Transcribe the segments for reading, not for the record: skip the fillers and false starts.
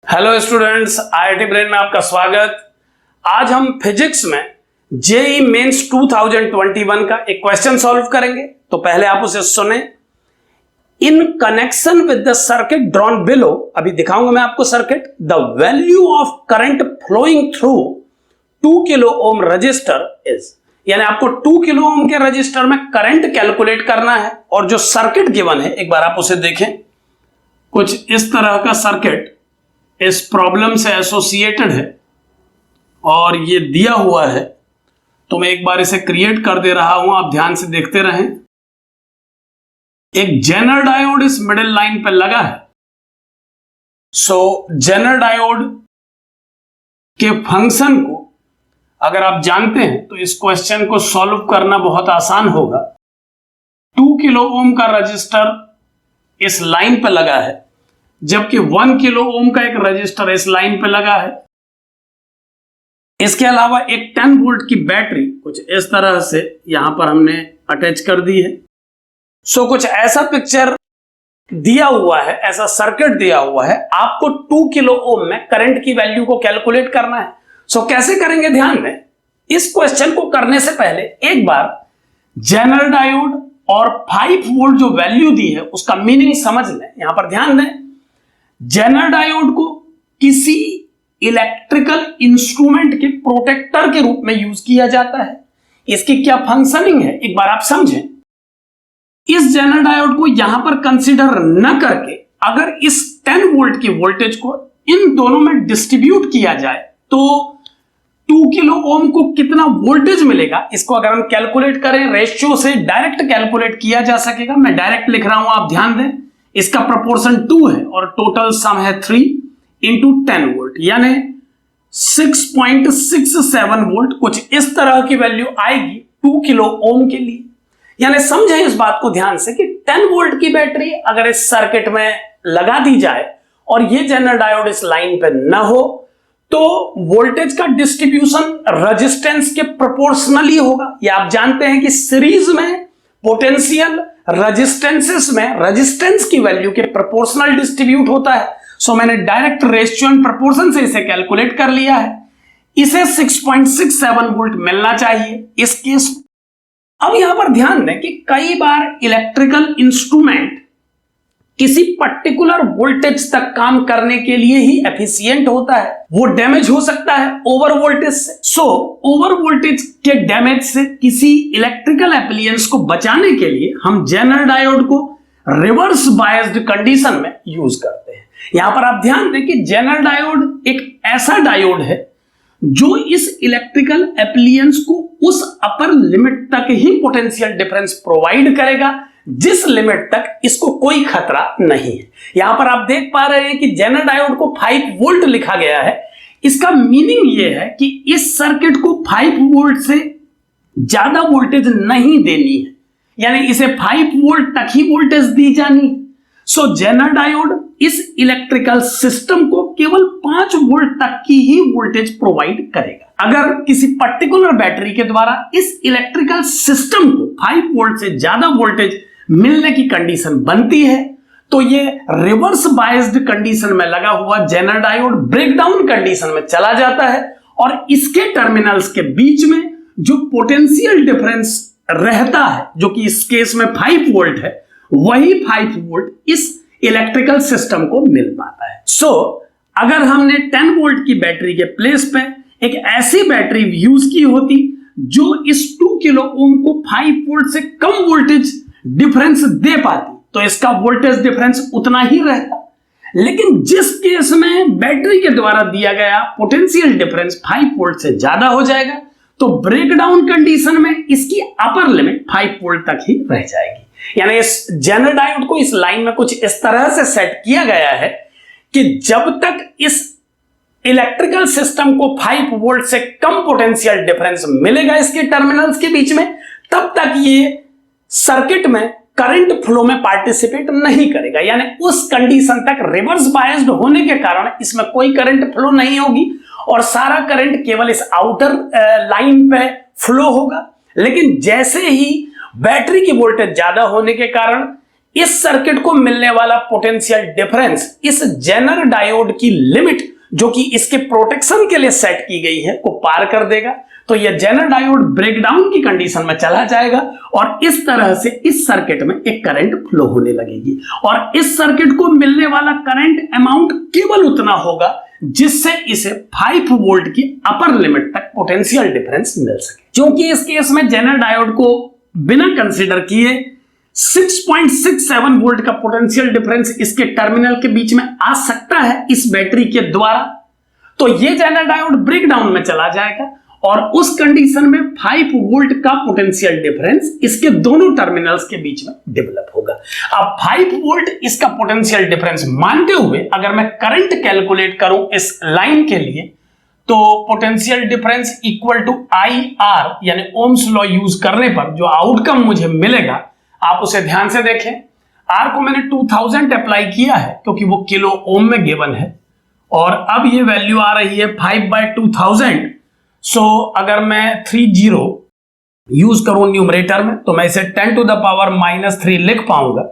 Hello students, IIT brain में आपका स्वागत। आज हम फिजिक्स में जेईई मेंस 2021 का एक क्वेश्चन सॉल्व करेंगे। तो पहले आप उसे सुने। In connection with the circuit drawn below, अभी दिखाऊंगा मैं आपको circuit, the value of current flowing through 2 kilo ohm resistor is, यानी आपको 2 किलो ओम के रजिस्टर में करंट कैलकुलेट करना है। और जो सर्किट गिवन है, एक बार आप उसे देखें। कुछ इस तरह का सर्किट इस प्रॉब्लम से एसोसिएटेड है और ये दिया हुआ है। तो मैं एक बार इसे क्रिएट कर दे रहा हूं, आप ध्यान से देखते रहें। एक जेनर डायोड इस मिडिल लाइन पर लगा है। सो जेनर डायोड के फंक्शन को अगर आप जानते हैं तो इस क्वेश्चन को सॉल्व करना बहुत आसान होगा। 2 किलो ओम का रजिस्टर इस लाइन पर लगा है, जबकि 1 किलो ओम का एक रजिस्टर इस लाइन पे लगा है। इसके अलावा एक 10 वोल्ट की बैटरी कुछ इस तरह से यहां पर हमने अटैच कर दी है। सो कुछ ऐसा पिक्चर दिया हुआ है, ऐसा सर्किट दिया हुआ है। आपको 2 किलो ओम में करंट की वैल्यू को कैलकुलेट करना है। सो कैसे करेंगे, ध्यान दें। इस क्वेश्चन को करने से पहले एक बार जेनर डायोड और 5 वोल्ट जो वैल्यू दी है उसका मीनिंग समझ लें। यहां पर ध्यान दें, जेनर डायोड को किसी इलेक्ट्रिकल इंस्ट्रूमेंट के प्रोटेक्टर के रूप में यूज किया जाता है। इसकी क्या फंक्शनिंग है, एक बार आप समझें। इस जेनर डायोड को यहां पर कंसीडर न करके अगर इस 10 वोल्ट की वोल्टेज को इन दोनों में डिस्ट्रीब्यूट किया जाए तो 2 किलो ओम को कितना वोल्टेज मिलेगा, इसको अगर हम कैलकुलेट करें रेशियो से डायरेक्ट कैलकुलेट किया जा सकेगा। मैं डायरेक्ट लिख रहा हूं, आप ध्यान दें। इसका प्रोपोर्शन 2 है और टोटल सम है 3 इंटू 10 वोल्ट, यानी 6.67 वोल्ट। कुछ इस तरह की वैल्यू आएगी 2 किलो ओम के लिए। यानी समझें इस बात को ध्यान से कि 10 वोल्ट की बैटरी अगर इस सर्किट में लगा दी जाए और ये जेनर डायोड इस लाइन पे न हो तो वोल्टेज का डिस्ट्रीब्यूशन रेजिस्टेंस के प्रोपोर्शनली होगा। ये आप जानते हैं कि सीरीज में पोटेंशियल रेजिस्टेंसेस में रेजिस्टेंस की वैल्यू के प्रोपोर्शनल डिस्ट्रीब्यूट होता है। सो मैंने डायरेक्ट रेशियो एंड प्रोपोर्शन से इसे कैलकुलेट कर लिया है। इसे 6.67 वोल्ट मिलना चाहिए इस केस में। अब यहां पर ध्यान दें कि कई बार इलेक्ट्रिकल इंस्ट्रूमेंट किसी पर्टिकुलर वोल्टेज तक काम करने के लिए ही एफिशिएंट होता है, वो डैमेज हो सकता है ओवर वोल्टेज से। सो ओवर वोल्टेज के डैमेज से किसी इलेक्ट्रिकल एप्लायंस को बचाने के लिए हम जेनर डायोड को रिवर्स बायस्ड कंडीशन में यूज करते हैं। यहां पर आप ध्यान दें कि जेनर डायोड एक ऐसा डायोड है जो इस इलेक्ट्रिकल एप्लायंस को उस अपर लिमिट तक ही पोटेंशियल डिफरेंस प्रोवाइड करेगा जिस लिमिट तक इसको कोई खतरा नहीं है। यहां पर आप देख पा रहे हैं कि जेनर डायोड को 5 वोल्ट लिखा गया है। इसका मीनिंग यह है कि इस सर्किट को 5 वोल्ट से ज्यादा वोल्टेज नहीं देनी है, यानी इसे 5 वोल्ट तक ही वोल्टेज दी जानी है। सो जेनर डायोड इस इलेक्ट्रिकल सिस्टम को केवल 5 वोल्ट तक की ही वोल्टेज प्रोवाइड करेगा। अगर किसी पर्टिकुलर बैटरी के द्वारा इस इलेक्ट्रिकल सिस्टम को 5 वोल्ट से ज्यादा वोल्टेज मिलने की कंडीशन बनती है तो ये रिवर्स बायस्ड कंडीशन में लगा हुआ जेनर डायोड ब्रेकडाउन कंडीशन में चला जाता है और इसके टर्मिनल्स के बीच में जो पोटेंशियल डिफरेंस रहता है, जो कि इस केस में 5 वोल्ट है, वही 5 वोल्ट इस इलेक्ट्रिकल सिस्टम को मिल पाता है। सो अगर हमने 10 वोल्ट की बैटरी के प्लेस पे एक ऐसी बैटरी यूज की होती जो इस 2 किलो ओम को 5 वोल्ट से कम वोल्टेज डिफरेंस दे पाती तो इसका वोल्टेज डिफरेंस उतना ही रहता। लेकिन जिस केस में बैटरी के द्वारा दिया गया पोटेंशियल डिफरेंस 5 वोल्ट से ज्यादा हो जाएगा तो ब्रेकडाउन कंडीशन में इसकी अपर लिमिट 5 वोल्ट तक ही रह जाएगी। यानी इस जेनर डायोड को इस लाइन में कुछ इस तरह से सेट किया गया है कि जब तक इस इलेक्ट्रिकल सिस्टम को 5 वोल्ट से कम पोटेंशियल डिफरेंस मिलेगा इसके टर्मिनल्स के बीच में, तब तक ये सर्किट में करंट फ्लो में पार्टिसिपेट नहीं करेगा। यानी उस कंडीशन तक रिवर्स बायस्ड होने के कारण इसमें कोई करंट फ्लो नहीं होगी और सारा करंट केवल इस आउटर लाइन पे फ्लो होगा। लेकिन जैसे ही बैटरी की वोल्टेज ज्यादा होने के कारण इस सर्किट को मिलने वाला पोटेंशियल डिफरेंस इस जेनर डायोड की लिमिट जो कि इसके प्रोटेक्शन के लिए सेट की गई है को पार कर देगा, तो यह जेनर डायोड ब्रेकडाउन की कंडीशन में चला जाएगा और इस तरह से इस सर्किट में एक करंट फ्लो होने लगेगी और इस सर्किट को मिलने वाला करंट अमाउंट केवल उतना होगा जिससे इसे 5 वोल्ट की अपर लिमिट तक पोटेंशियल डिफरेंस मिल सके। क्योंकि इस केस में जेनर डायोड को बिना कंसीडर किए 6.67 वोल्ट का पोटेंशियल डिफरेंस इसके टर्मिनल के बीच में आ सकता है इस बैटरी के द्वारा, तो यह जेनर डायोड ब्रेकडाउन में चला जाएगा और उस कंडीशन में 5 वोल्ट का पोटेंशियल डिफरेंस इसके दोनों टर्मिनल्स के बीच में डेवलप होगा। अब 5 वोल्ट इसका पोटेंशियल डिफरेंस मानते हुए अगर मैं करंट कैलकुलेट करूं इस लाइन के लिए, तो potential difference equal to IR यानी ओम्स लॉ यूज करने पर जो आउटकम मुझे मिलेगा आप उसे ध्यान से देखें। R को मैंने 2000 अप्लाई किया है क्योंकि वो किलो ओम में गिवन है और अब ये वैल्यू आ रही है 5/2000। सो अगर मैं 30 यूज करूं न्यूमरेटर में तो मैं इसे 10 to the power -3 लिख पाऊंगा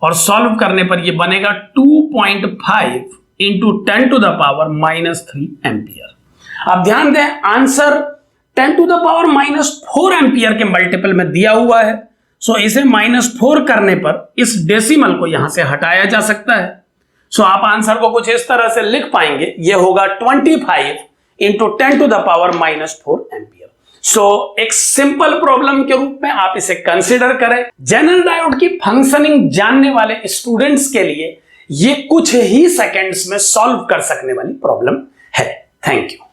और सॉल्व करने पर यह बनेगा 2.5 into 10 to the power -3 ampere. अब ध्यान दें answer 10 to the power -4 ampere के मल्टीपल में दिया हुआ है, सो इसे -4 करने पर इस डेसिमल को यहां से हटाया जा सकता है। सो आप आंसर को कुछ इस तरह से लिख पाएंगे, यह होगा 25 into 10 to the power -4 ampere. So एक सिंपल प्रॉब्लम के रूप में आप इसे कंसीडर करें। जेनर डायोड की फंक्शनिंग जानने वाले स्टूडेंट्स के लिए यह कुछ ही सेकंड्स में सॉल्व कर सकने वाली प्रॉब्लम है। Thank you.